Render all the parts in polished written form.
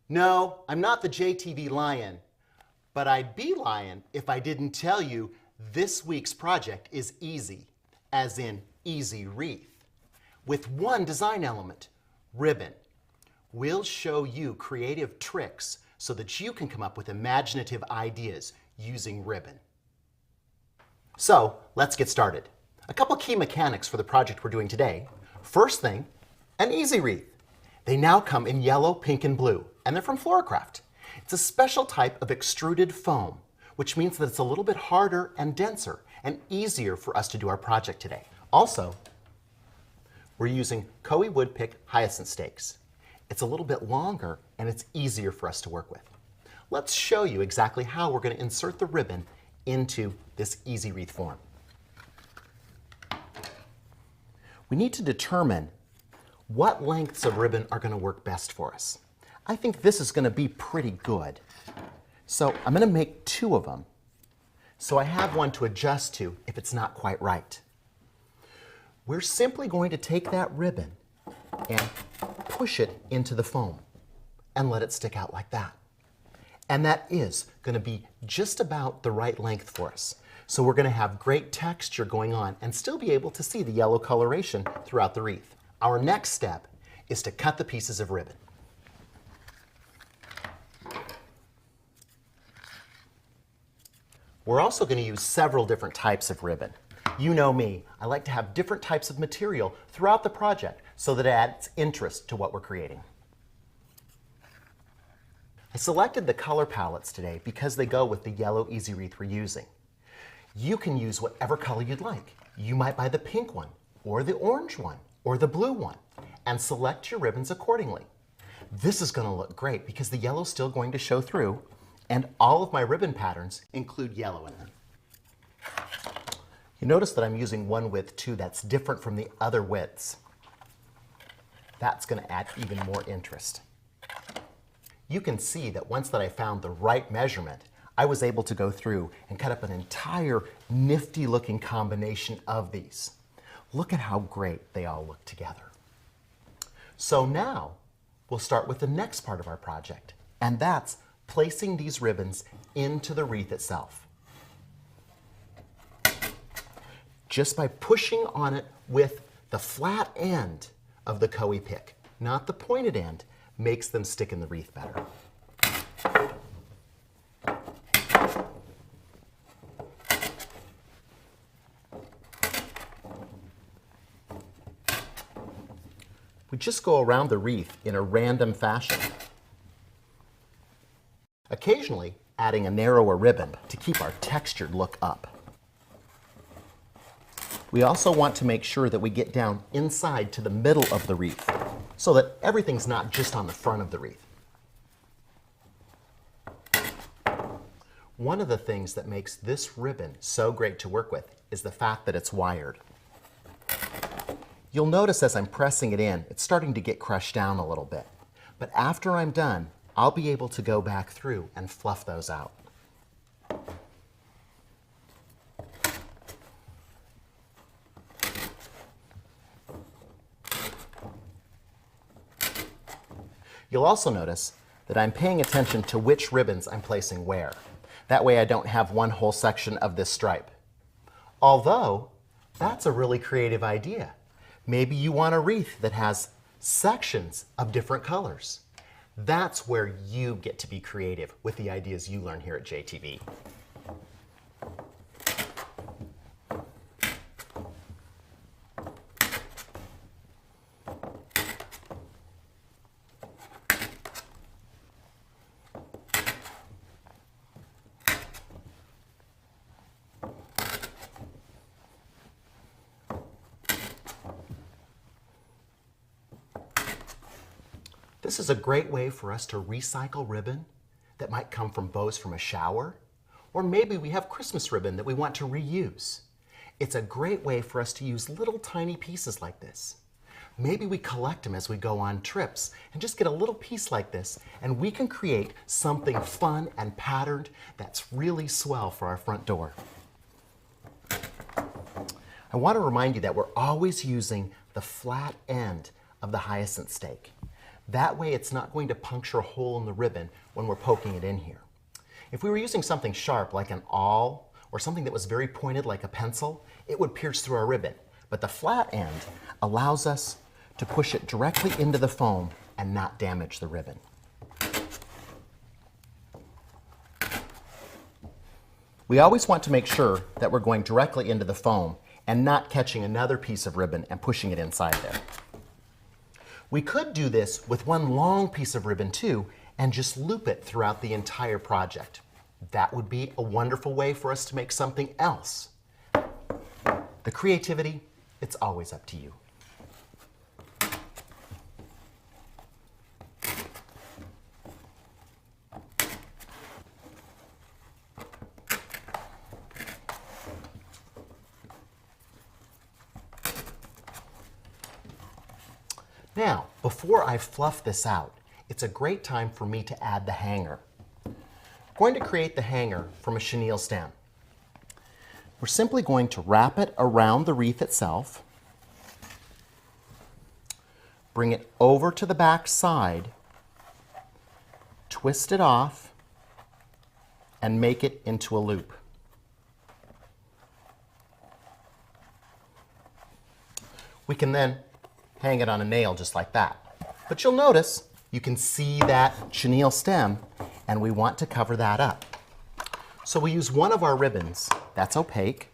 No, I'm not the JTV lion, but I'd be lying if I didn't tell you this week's project is easy, as in easy wreath, with one design element, ribbon. We'll show you creative tricks so that you can come up with imaginative ideas using ribbon. So let's get started. A couple key mechanics for the project we're doing today. First thing, an easy wreath. They now come in yellow, pink, and blue, and they're from Floorcraft. It's a special type of extruded foam, which means that it's a little bit harder and denser and easier for us to do our project today. Also, we're using Koei Woodpick hyacinth stakes. It's a little bit longer and it's easier for us to work with. Let's show you exactly how we're going to insert the ribbon into this easy wreath form. We need to determine what lengths of ribbon are going to work best for us. I think this is going to be pretty good. So I'm going to make two of them so I have one to adjust to if it's not quite right. We're simply going to take that ribbon and push it into the foam and let it stick out like that. And that is going to be just about the right length for us. So we're going to have great texture going on and still be able to see the yellow coloration throughout the wreath. Our next step is to cut the pieces of ribbon. We're also going to use several different types of ribbon. You know me, I like to have different types of material throughout the project so that it adds interest to what we're creating. I selected the color palettes today because they go with the yellow easy wreath we're using. You can use whatever color you'd like. You might buy the pink one, or the orange one, or the blue one, and select your ribbons accordingly. This is going to look great because the yellow's still going to show through, and all of my ribbon patterns include yellow in them. You notice that I'm using one width too that's different from the other widths. That's going to add even more interest. You can see that once that I found the right measurement, I was able to go through and cut up an entire nifty looking combination of these. Look at how great they all look together. So now we'll start with the next part of our project, and that's placing these ribbons into the wreath itself. Just by pushing on it with the flat end of the Koei pick, not the pointed end, makes them stick in the wreath better. We just go around the wreath in a random fashion, occasionally adding a narrower ribbon to keep our textured look up. We also want to make sure that we get down inside to the middle of the wreath so that everything's not just on the front of the wreath. One of the things that makes this ribbon so great to work with is the fact that it's wired. You'll notice as I'm pressing it in, it's starting to get crushed down a little bit. But after I'm done, I'll be able to go back through and fluff those out. You'll also notice that I'm paying attention to which ribbons I'm placing where. That way I don't have one whole section of this stripe. Although, that's a really creative idea. Maybe you want a wreath that has sections of different colors. That's where you get to be creative with the ideas you learn here at JTV. This is a great way for us to recycle ribbon that might come from bows from a shower, or maybe we have Christmas ribbon that we want to reuse. It's a great way for us to use little tiny pieces like this. Maybe we collect them as we go on trips and just get a little piece like this, and we can create something fun and patterned that's really swell for our front door. I want to remind you that we're always using the flat end of the hyacinth stake. That way it's not going to puncture a hole in the ribbon when we're poking it in here. If we were using something sharp like an awl or something that was very pointed like a pencil, it would pierce through our ribbon. But the flat end allows us to push it directly into the foam and not damage the ribbon. We always want to make sure that we're going directly into the foam and not catching another piece of ribbon and pushing it inside there. We could do this with one long piece of ribbon too and just loop it throughout the entire project. That would be a wonderful way for us to make something else. The creativity, it's always up to you. Now, before I fluff this out, it's a great time for me to add the hanger. I'm going to create the hanger from a chenille stem. We're simply going to wrap it around the wreath itself, bring it over to the back side, twist it off, and make it into a loop. We can then hang it on a nail just like that. But you'll notice you can see that chenille stem, and we want to cover that up. So we use one of our ribbons that's opaque,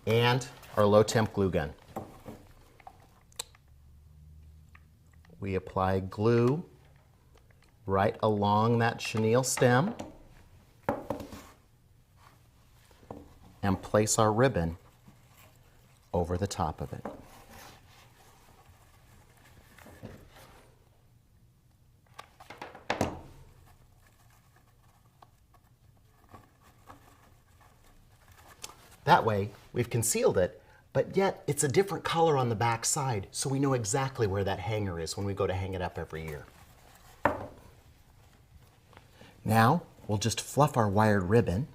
and our low temp glue gun. We apply glue right along that chenille stem and place our ribbon over the top of it. That way, we've concealed it, but yet it's a different color on the back side, so we know exactly where that hanger is when we go to hang it up every year. Now, we'll just fluff our wired ribbon.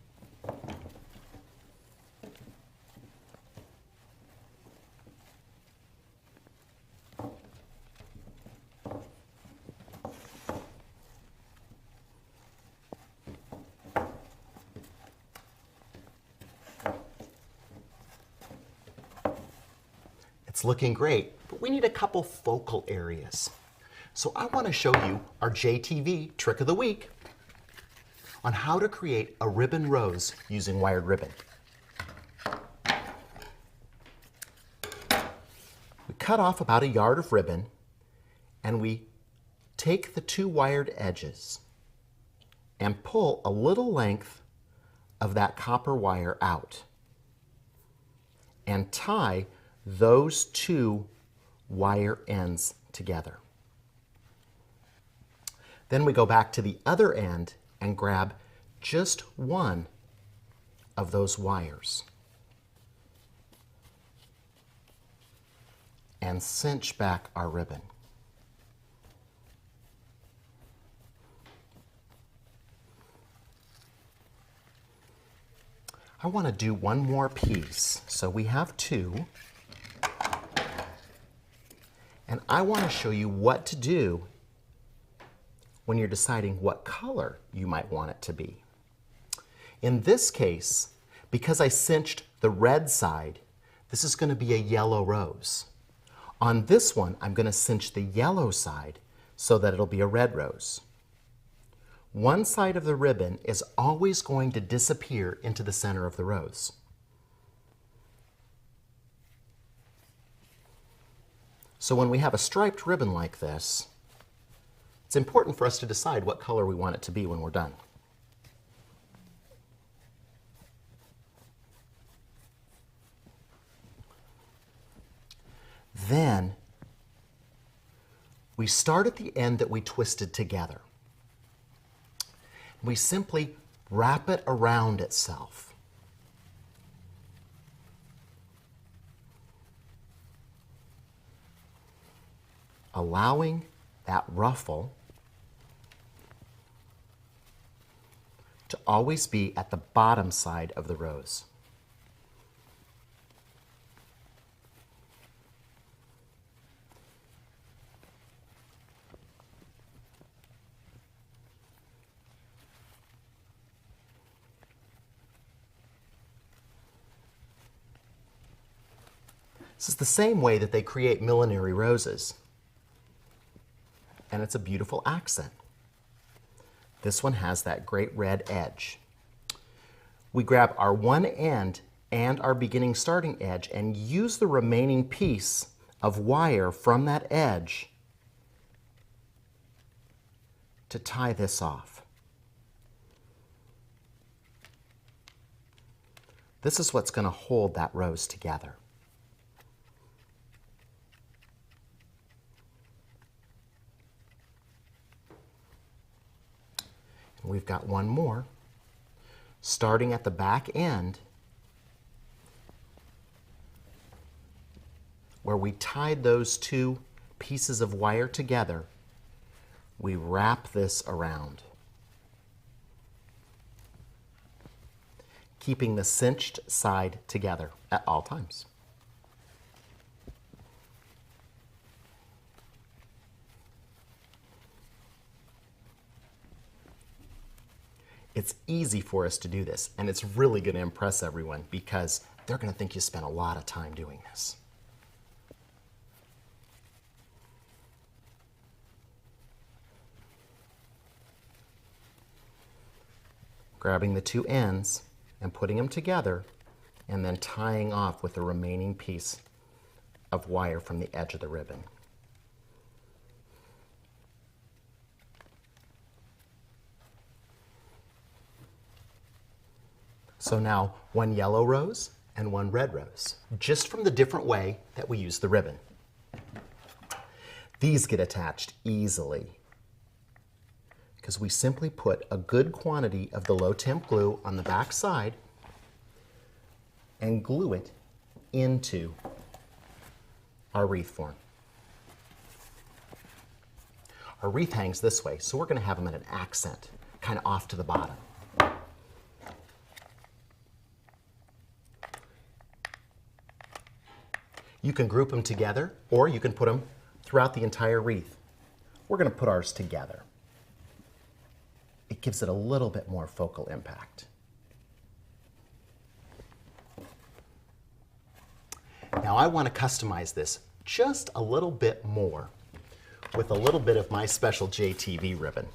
It's looking great, but we need a couple focal areas. So I want to show you our JTV trick of the week on how to create a ribbon rose using wired ribbon. We cut off about 1 yard of ribbon and we take the 2 wired edges and pull a little length of that copper wire out and tie those 2 wire ends together. Then we go back to the other end and grab just one of those wires and cinch back our ribbon. I want to do one more piece, so we have 2. And I want to show you what to do when you're deciding what color you might want it to be. In this case, because I cinched the red side, this is going to be a yellow rose. On this one, I'm going to cinch the yellow side so that it'll be a red rose. One side of the ribbon is always going to disappear into the center of the rose. So when we have a striped ribbon like this, it's important for us to decide what color we want it to be when we're done. Then we start at the end that we twisted together. We simply wrap it around itself. Allowing that ruffle to always be at the bottom side of the rose. This is the same way that they create millinery roses. And it's a beautiful accent. This one has that great red edge. We grab our one end and our beginning starting edge and use the remaining piece of wire from that edge to tie this off. This is what's going to hold that rose together. And we've got one more, starting at the back end, where we tied those two pieces of wire together. We wrap this around, keeping the cinched side together at all times. It's easy for us to do this, and it's really going to impress everyone because they're going to think you spent a lot of time doing this. Grabbing the two ends and putting them together, and then tying off with the remaining piece of wire from the edge of the ribbon. So now one yellow rose and one red rose, just from the different way that we use the ribbon. These get attached easily because we simply put a good quantity of the low temp glue on the back side and glue it into our wreath form. Our wreath hangs this way, so we're going to have them at an accent, kind of off to the bottom. You can group them together, or you can put them throughout the entire wreath. We're going to put ours together. It gives it a little bit more focal impact. Now I want to customize this just a little bit more with a little bit of my special JTV ribbon.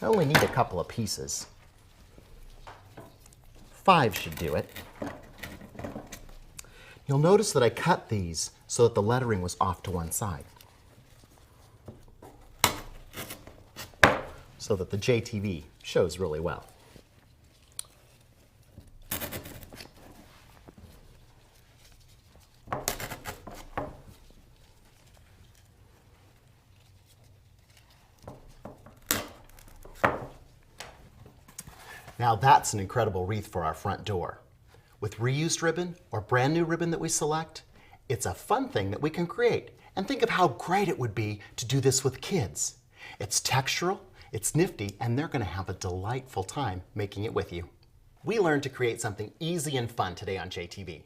I only need a couple of pieces. 5 should do it. You'll notice that I cut these so that the lettering was off to one side, so that the JTV shows really well. Now that's an incredible wreath for our front door. With reused ribbon or brand new ribbon that we select, it's a fun thing that we can create. And think of how great it would be to do this with kids. It's textural, it's nifty, and they're going to have a delightful time making it with you. We learned to create something easy and fun today on JTV.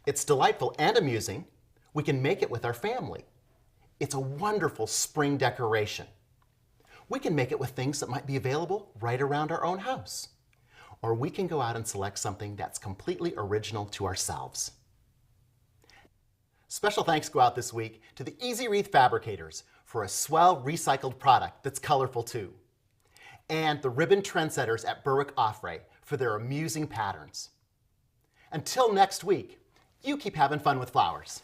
It's delightful and amusing. We can make it with our family. It's a wonderful spring decoration. We can make it with things that might be available right around our own house. Or we can go out and select something that's completely original to ourselves. Special thanks go out this week to the Easy Wreath Fabricators for a swell recycled product that's colorful too. And the Ribbon Trendsetters at Berwick Offray for their amusing patterns. Until next week, you keep having fun with flowers.